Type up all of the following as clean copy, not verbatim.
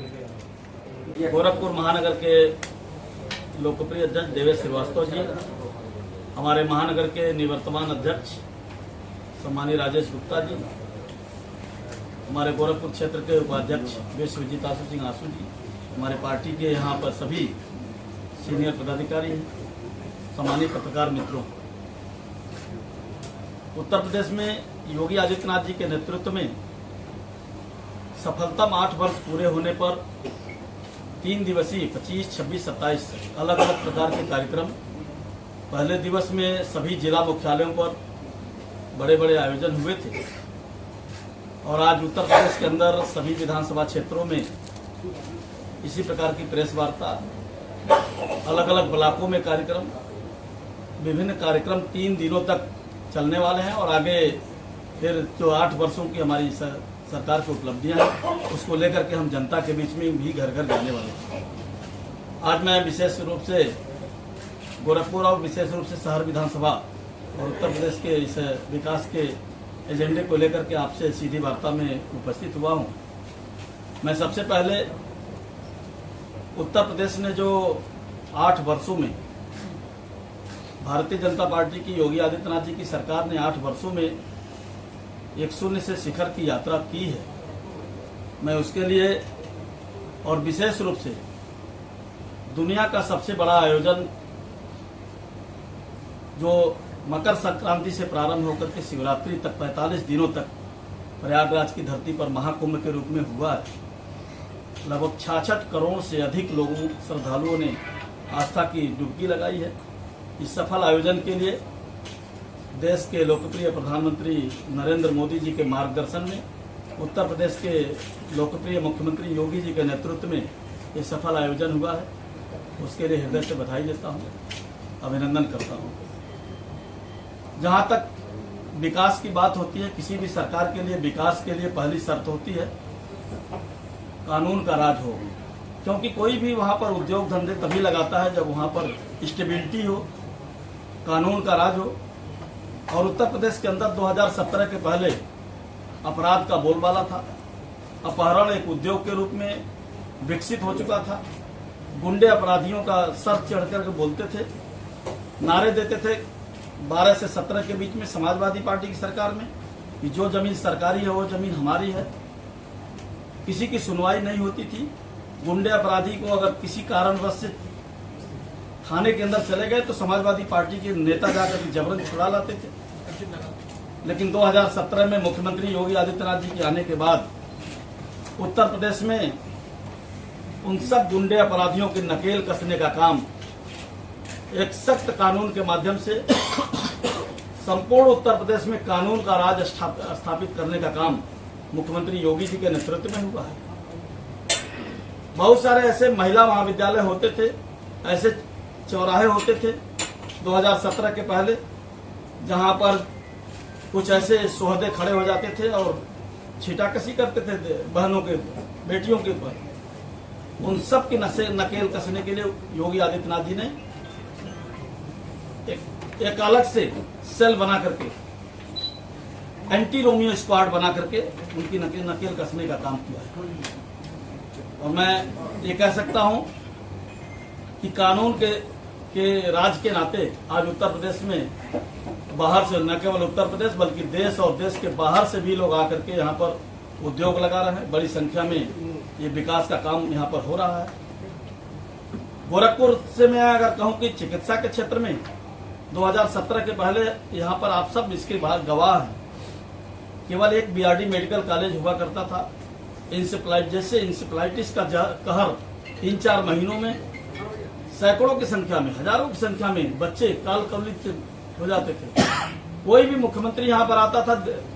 गोरखपुर महानगर के लोकप्रिय अध्यक्ष देवेश श्रीवास्तव जी, हमारे महानगर के निवर्तमान अध्यक्ष सम्मानीय राजेश गुप्ता जी, हमारे गोरखपुर क्षेत्र के उपाध्यक्ष विश्वजीत आशु सिंह आशु जी, हमारे पार्टी के यहाँ पर सभी सीनियर पदाधिकारी हैं, सम्मानीय पत्रकार मित्रों। उत्तर प्रदेश में योगी आदित्यनाथ जी के नेतृत्व में सफलतम 8 वर्ष पूरे होने पर 3 दिवसीय 25, 26, 27 अलग अलग प्रकार के कार्यक्रम, पहले दिवस में सभी जिला मुख्यालयों पर बड़े बड़े आयोजन हुए थे और आज उत्तर प्रदेश के अंदर सभी विधानसभा क्षेत्रों में इसी प्रकार की प्रेस वार्ता, अलग अलग ब्लॉकों में कार्यक्रम, विभिन्न कार्यक्रम 3 दिनों तक चलने वाले हैं और आगे फिर जो 8 वर्षों की हमारी सरकार की उपलब्धियां हैं उसको लेकर के हम जनता के बीच में भी घर घर जाने वाले हैं। आज मैं विशेष रूप से गोरखपुर और विशेष रूप से शहर विधानसभा और उत्तर प्रदेश के इस विकास के एजेंडे को लेकर के आपसे सीधी वार्ता में उपस्थित हुआ हूं। मैं सबसे पहले उत्तर प्रदेश ने जो 8 वर्षों में भारतीय जनता पार्टी की योगी आदित्यनाथ जी की सरकार ने 8 वर्षों में एक शून्य से शिखर की यात्रा की है, मैं उसके लिए और विशेष रूप से दुनिया का सबसे बड़ा आयोजन जो मकर संक्रांति से प्रारंभ होकर के शिवरात्रि तक 45 दिनों तक प्रयागराज की धरती पर महाकुंभ के रूप में हुआ है। लगभग 66 करोड़ से अधिक लोगों श्रद्धालुओं ने आस्था की डुबकी लगाई है। इस सफल आयोजन के लिए देश के लोकप्रिय प्रधानमंत्री नरेंद्र मोदी जी के मार्गदर्शन में उत्तर प्रदेश के लोकप्रिय मुख्यमंत्री योगी जी के नेतृत्व में ये सफल आयोजन हुआ है। उसके लिए हृदय से बधाई देता हूँ, अभिनंदन करता हूँ। जहाँ तक विकास की बात होती है, किसी भी सरकार के लिए विकास के लिए पहली शर्त होती है कानून का राज हो, क्योंकि कोई भी वहाँ पर उद्योग धंधे तभी लगाता है जब वहाँ पर स्टेबिलिटी हो, कानून का राज हो। और उत्तर प्रदेश के अंदर 2017 के पहले अपराध का बोलबाला था, अपहरण एक उद्योग के रूप में विकसित हो चुका था। गुंडे अपराधियों का सर चढ़ कर बोलते थे, नारे देते थे 12 से 17 के बीच में समाजवादी पार्टी की सरकार में कि जो जमीन सरकारी है वो जमीन हमारी है। किसी की सुनवाई नहीं होती थी। गुंडे अपराधी को अगर किसी कारणवश से थाने के अंदर चले गए तो समाजवादी पार्टी के नेता जाकर के जबरन छुड़ा लाते थे। लेकिन 2017 में मुख्यमंत्री योगी आदित्यनाथ जी के आने के बाद उत्तर प्रदेश में उन सब गुंडे अपराधियों के नकेल कसने का काम एक सख्त कानून के माध्यम से संपूर्ण उत्तर प्रदेश में कानून का राज स्थापित करने का काम मुख्यमंत्री योगी जी के नेतृत्व में हुआ है। बहुत सारे ऐसे महिला महाविद्यालय होते थे, ऐसे चौराहे होते थे 2017 के पहले जहां पर कुछ ऐसे सोहदे खड़े हो जाते थे और छीटाकशी करते थे बहनों के, बेटियों के ऊपर। उन सब की नकेल कसने के लिए योगी आदित्यनाथ जी ने एक अलग से सेल बना करके, एंटी रोमियो स्क्वाड बना करके उनकी नकेल कसने का काम किया है। और मैं ये कह सकता हूं कि कानून के राज के नाते आज उत्तर प्रदेश में बाहर से, न केवल उत्तर प्रदेश बल्कि देश और देश के बाहर से भी लोग आकर के यहाँ पर उद्योग लगा रहे हैं। बड़ी संख्या में ये विकास का काम यहाँ पर हो रहा है। गोरखपुर से मैं अगर कहूँ कि चिकित्सा के क्षेत्र में 2017 के पहले यहाँ पर आप सब इसके बाद गवाह हैं, केवल एक बीआरडी मेडिकल कॉलेज हुआ करता था। इंसेफ्लाइटिस का कहर 3-4 महीनों में सैकड़ों की संख्या में, हजारों की संख्या में बच्चे काल कवलित हो जाते थे। कोई भी मुख्यमंत्री यहाँ पर आता था,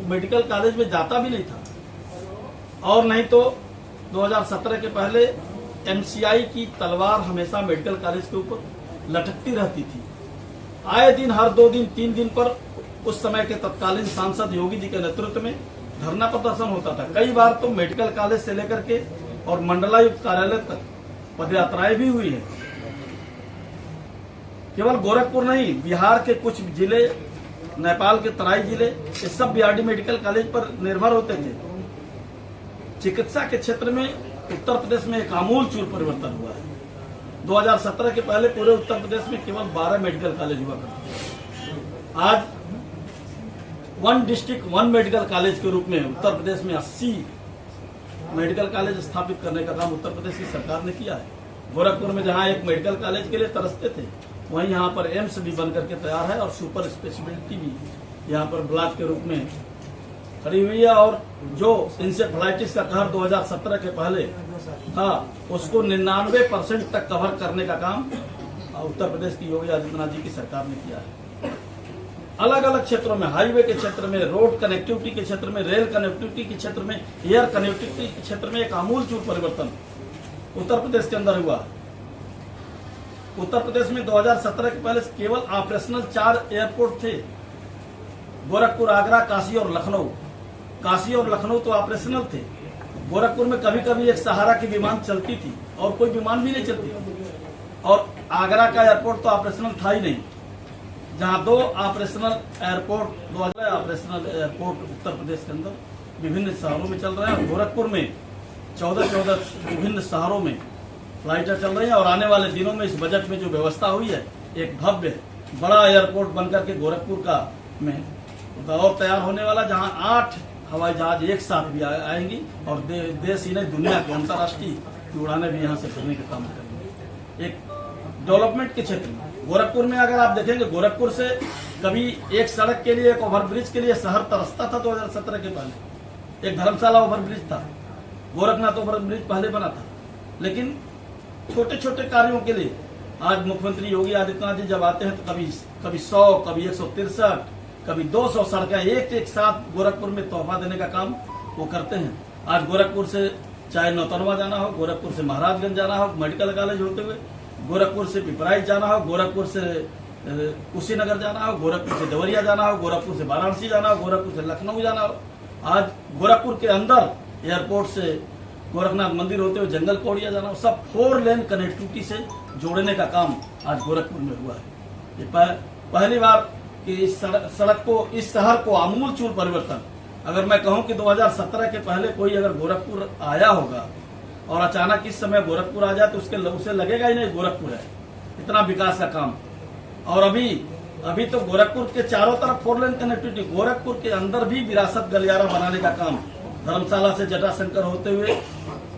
मेडिकल कॉलेज में जाता भी नहीं था। और नहीं तो 2017 के पहले एमसीआई की तलवार हमेशा मेडिकल कॉलेज के ऊपर लटकती रहती थी। आए दिन, हर 2 दिन 3 दिन पर उस समय के तत्कालीन सांसद योगी जी के नेतृत्व में धरना प्रदर्शन होता था। कई बार तो मेडिकल कॉलेज से लेकर के और मंडलायुक्त कार्यालय तक पदयात्राएं भी हुई है। केवल गोरखपुर नहीं, बिहार के कुछ जिले, नेपाल के तराई जिले, ये सब बीआरडी मेडिकल कॉलेज पर निर्भर होते थे। चिकित्सा के क्षेत्र में उत्तर प्रदेश में एक आमूलचूल परिवर्तन हुआ है। 2017 के पहले पूरे उत्तर प्रदेश में केवल 12 मेडिकल कॉलेज हुआ करते थे। आज 1 डिस्ट्रिक्ट 1 मेडिकल कॉलेज के रूप में उत्तर प्रदेश में 80 मेडिकल कॉलेज स्थापित करने का काम उत्तर प्रदेश की सरकार ने किया है। गोरखपुर में जहां एक मेडिकल कॉलेज के लिए तरसते थे, वहीं यहाँ पर एम्स भी बन करके तैयार है और सुपर स्पेशलिटी भी यहाँ पर ब्लॉक के रूप में खड़ी हुई है। और जो इंसेफ्लाइटिस का कहर 2017 के पहले था, उसको 99% तक कवर करने का काम उत्तर प्रदेश की योगी आदित्यनाथ जी की सरकार ने किया है। अलग अलग क्षेत्रों में, हाईवे के क्षेत्र में, रोड कनेक्टिविटी के क्षेत्र में, रेल कनेक्टिविटी के क्षेत्र में, एयर कनेक्टिविटी के क्षेत्र में एक आमूलचूल परिवर्तन उत्तर प्रदेश के अंदर हुआ। उत्तर प्रदेश में 2017 के पहले केवल ऑपरेशनल 4 एयरपोर्ट थे, गोरखपुर, आगरा, काशी और लखनऊ। काशी और लखनऊ तो ऑपरेशनल थे। गोरखपुर में कभी कभी एक सहारा की विमान चलती थी और कोई विमान भी नहीं चलती थी। और आगरा का एयरपोर्ट तो ऑपरेशनल था ही नहीं, जहां 2 operational airport, 2 operational airport Uttar Pradesh के अंदर विभिन्न शहरों में चल रहे हैं। गोरखपुर में 14 विभिन्न शहरों में फ्लाइटें चल रही हैं और आने वाले दिनों में इस बजट में जो व्यवस्था हुई है, एक भव्य बड़ा एयरपोर्ट बनकर के गोरखपुर का में दौर तैयार होने वाला, जहां 8 हवाई जहाज एक साथ भी आएंगी और देश ही नहीं दुनिया के अंतर्राष्ट्रीय उड़ानें भी यहाँ से करने का काम करेंगे। एक डेवलपमेंट के क्षेत्र में गोरखपुर में अगर आप देखेंगे, गोरखपुर से कभी एक सड़क के लिए, एक ओवरब्रिज के लिए शहर तरसता था। 2017 के पहले एक धर्मशाला ओवरब्रिज था, गोरखनाथ ओवरब्रिज पहले बना था, लेकिन छोटे छोटे कार्यों के लिए आज मुख्यमंत्री योगी आदित्यनाथ जी जब आते हैं तो कभी 100, कभी 163, कभी 200 सड़कें एक साथ गोरखपुर में तोहफा देने का काम वो करते हैं। आज गोरखपुर से चाहे नौतनवा जाना हो, गोरखपुर से महाराजगंज जाना हो मेडिकल कॉलेज होते हुए, गोरखपुर से पिपराइच जाना हो, गोरखपुर से कुशीनगर जाना हो, गोरखपुर से देवरिया जाना हो, गोरखपुर से वाराणसी जाना हो, गोरखपुर से लखनऊ जाना हो, आज गोरखपुर के अंदर एयरपोर्ट से गोरखनाथ मंदिर होते हुए जंगल कौड़िया जाना हो, सब 4 लेन कनेक्टिविटी से जोड़ने का काम आज गोरखपुर में हुआ है। ये पहली बार कि इस सड़क को, इस शहर को आमूलचूल परिवर्तन। अगर मैं कहूं कि 2017 के पहले कोई अगर गोरखपुर आया होगा और अचानक इस समय गोरखपुर आ जाए तो उसे लगेगा ही नहीं गोरखपुर है, इतना विकास का काम। और अभी तो गोरखपुर के चारों तरफ 4 लेन कनेक्टिविटी, गोरखपुर के अंदर भी विरासत गलियारा बनाने का काम, धर्मशाला से जटाशंकर होते हुए,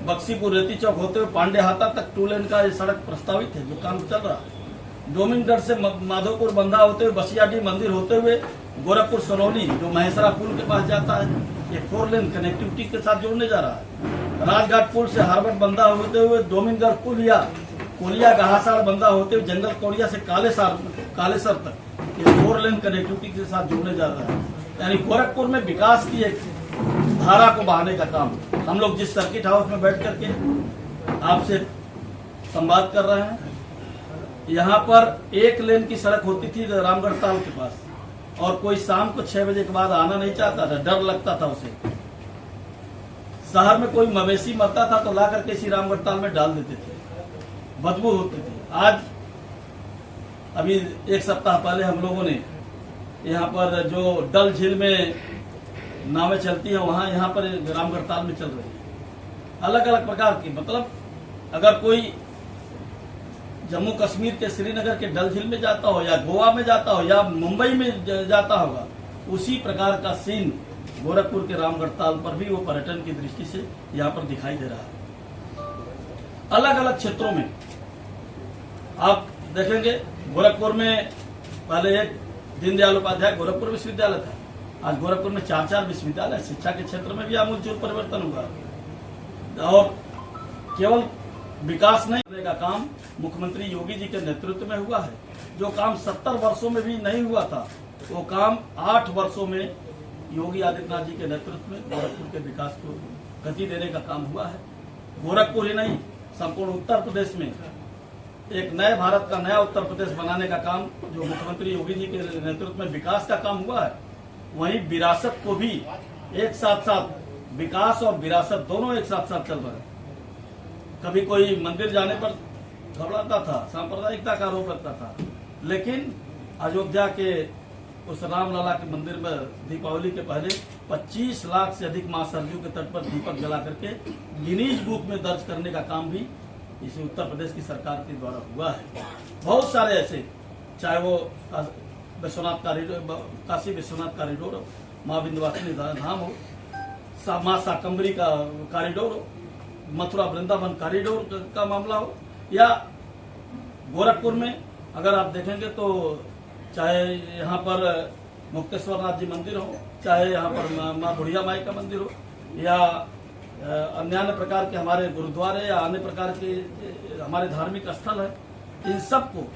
बक्सीपुर रेती चौक होते हुए पांडेहाता तक 2 लेन का ये सड़क प्रस्तावित है, जो काम चल रहा है। डोमिनगढ़ से माधोपुर बंधा होते हुए, बसियाडी मंदिर होते हुए, गोरखपुर सनौली जो महेसरा पुल के पास जाता है, ये 4 लेन कनेक्टिविटी के साथ जोड़ने जा रहा है। राजघाट पुल से हार्बर बंधा होते हुए, डोमिनगढ़ पुल या कोलिया गहासाड़ बंधा होते हुए, जंगल कौड़िया से कालेसर तक ये 4 लेन कनेक्टिविटी के साथ जोड़ने जा रहा है। यानी गोरखपुर में विकास की एक धारा को बहाने का काम। हम लोग जिस सर्किट हाउस में बैठ करके आपसे संवाद कर रहे हैं, यहाँ पर 1 लेन की सड़क होती थी रामगढ़ ताल के पास, और कोई शाम को 6 बजे के बाद आना नहीं चाहता था, डर लगता था उसे। शहर में कोई मवेशी मरता था तो ला करके इसी रामगढ़ ताल में डाल देते थे, बदबू होती थी। आज अभी 1 सप्ताह पहले हम लोगों ने यहाँ पर जो डल झील में नावें चलती हैं, वहां यहाँ पर रामगढ़ ताल में चल रही है। अलग अलग प्रकार की, मतलब अगर कोई जम्मू कश्मीर के श्रीनगर के डल झील में जाता हो, या गोवा में जाता हो, या मुंबई में जाता होगा, उसी प्रकार का सीन गोरखपुर के रामगढ़ ताल पर भी वो पर्यटन की दृष्टि से यहाँ पर दिखाई दे रहा है। अलग अलग क्षेत्रों में आप देखेंगे, गोरखपुर में पहले एक दीनदयाल उपाध्याय गोरखपुर विश्वविद्यालय था, आज गोरखपुर में 4 विश्वविद्यालय। शिक्षा के क्षेत्र में भी आमूलचूल परिवर्तन हुआ और केवल विकास नहीं करने का काम मुख्यमंत्री योगी जी के नेतृत्व में हुआ है। जो काम 70 वर्षों में भी नहीं हुआ था, वो काम 8 वर्षों में योगी आदित्यनाथ जी के नेतृत्व में गोरखपुर के विकास को गति देने का काम हुआ है। गोरखपुर ही नहीं, संपूर्ण उत्तर प्रदेश में एक नए भारत का नया उत्तर प्रदेश बनाने का काम जो मुख्यमंत्री योगी जी के नेतृत्व में विकास का काम हुआ है, वहीं विरासत को भी एक साथ साथ, विकास और विरासत दोनों एक साथ साथ चल रहे हैं। कभी कोई मंदिर जाने पर घबराता था, सांप्रदायिकता का आरोप लगता था, लेकिन अयोध्या के उस रामलला के मंदिर में दीपावली के पहले 25 लाख से अधिक मां सरयू के तट पर दीपक जला करके गिनीज बुक में दर्ज करने का काम भी इसे उत्तर प्रदेश की सरकार के द्वारा हुआ है। बहुत सारे ऐसे, चाहे वो विश्वनाथ कॉरिडोर, काशी विश्वनाथ कॉरिडोर हो, माँ विंध्यवासिनी धाम हो, माँ शाकंभरी का कॉरिडोर हो, मथुरा वृंदावन कॉरिडोर का मामला हो, या गोरखपुर में अगर आप देखेंगे तो चाहे यहाँ पर मुक्तेश्वर नाथ जी मंदिर हो, चाहे यहाँ पर माँ बुढ़िया माई का मंदिर हो, या अन्य प्रकार के हमारे गुरुद्वारे या अन्य प्रकार के हमारे धार्मिक स्थल है, इन सबको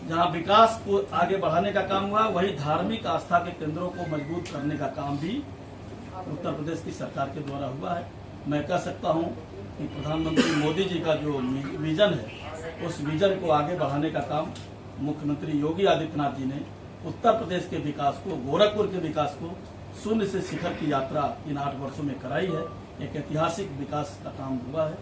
जहाँ विकास को आगे बढ़ाने का काम हुआ, वही धार्मिक आस्था के केंद्रों को मजबूत करने का काम भी उत्तर प्रदेश की सरकार के द्वारा हुआ है। मैं कह सकता हूँ कि प्रधानमंत्री मोदी जी का जो विजन है, उस विजन को आगे बढ़ाने का काम मुख्यमंत्री योगी आदित्यनाथ जी ने उत्तर प्रदेश के विकास को, गोरखपुर के विकास को शून्य से शिखर की यात्रा इन 8 वर्षों में कराई है। एक ऐतिहासिक विकास का काम हुआ है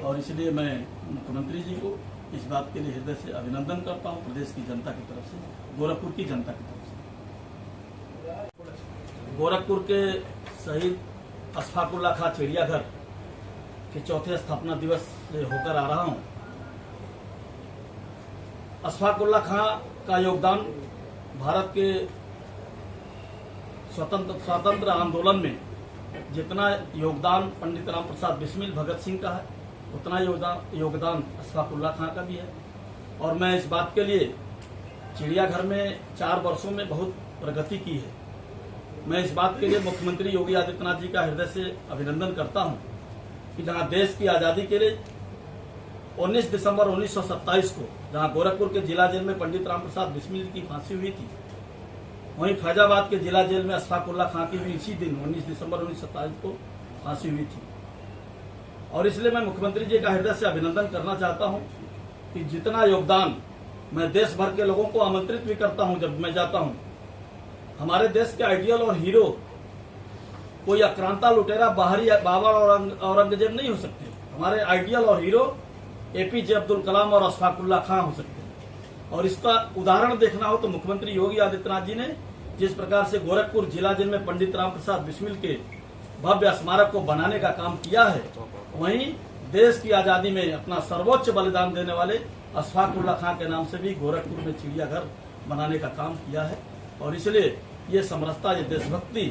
और इसलिए मैं मुख्यमंत्री जी को इस बात के लिए हृदय से अभिनंदन करता हूं, प्रदेश की जनता की तरफ से, गोरखपुर की जनता की तरफ से। गोरखपुर के शहीद अशफाकुल्ला खां चिड़ियाघर के चौथे स्थापना दिवस से होकर आ रहा हूं। अशफाकुल्ला खां का योगदान भारत के स्वतंत्र आंदोलन में जितना योगदान पंडित राम प्रसाद बिस्मिल, भगत सिंह का है, उतना योगदान अशफाकुल्ला खां का भी है। और मैं इस बात के लिए चिड़ियाघर में 4 वर्षों में बहुत प्रगति की है। मैं इस बात के लिए मुख्यमंत्री योगी आदित्यनाथ जी का हृदय से अभिनंदन करता हूं कि जहां देश की आजादी के लिए 19 दिसंबर 1927 को जहां गोरखपुर के जिला जेल में पंडित राम प्रसाद बिस्मिल की फांसी हुई थी, वहीं फैजाबाद के जिला जेल में अशफाकुल्ला खां की भी इसी दिन 19 दिसंबर 1927 को फांसी हुई थी। और इसलिए मैं मुख्यमंत्री जी का हृदय से अभिनंदन करना चाहता हूं कि जितना योगदान, मैं देश भर के लोगों को आमंत्रित भी करता हूं जब मैं जाता हूं। हमारे देश के आइडियल और हीरो कोई आक्रांता लुटेरा बाहरी बाबर और औरंगजेब नहीं हो सकते। हमारे आइडियल और हीरो एपीजे अब्दुल कलाम और अशफाकुल्ला खां हो सकते हैं। और इसका उदाहरण देखना हो तो मुख्यमंत्री योगी आदित्यनाथ जी ने जिस प्रकार से गोरखपुर जिला जेल में पंडित राम प्रसाद बिस्मिल के भव्य स्मारक को बनाने का काम किया है, वहीं देश की आजादी में अपना सर्वोच्च बलिदान देने वाले अशफाकुल्ला खां के नाम से भी गोरखपुर में चिड़ियाघर बनाने का काम किया है। और इसलिए ये समरसता, ये देशभक्ति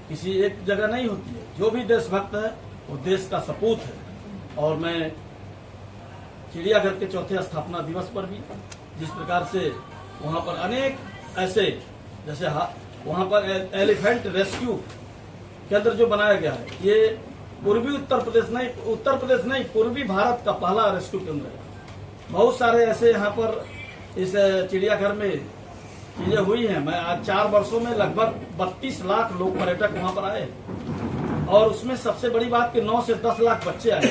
किसी एक जगह नहीं होती है। जो भी देशभक्त है वो देश का सपूत है। और मैं चिड़ियाघर के चौथे स्थापना दिवस पर भी जिस प्रकार से वहां पर अनेक ऐसे, जैसे वहां पर एलिफेंट रेस्क्यू केंद्र जो बनाया गया है, ये पूर्वी उत्तर प्रदेश नहीं पूर्वी भारत का पहला रेस्क्यू केंद्र है। बहुत सारे ऐसे यहाँ पर इस चिड़ियाघर में चीजें हुई हैं। मैं आज 4 वर्षों में लगभग 32 लाख लोग पर्यटक वहां पर आए और उसमें सबसे बड़ी बात कि 9 से 10 लाख बच्चे आए।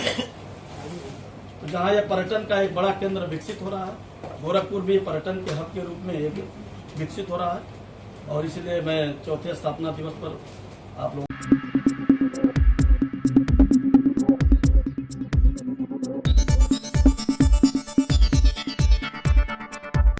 तो जहाँ यह पर्यटन का एक बड़ा केंद्र विकसित हो रहा है, गोरखपुर भी पर्यटन के हब के रूप में एक विकसित हो रहा है। और इसलिए मैं चौथे स्थापना दिवस पर आप लोगों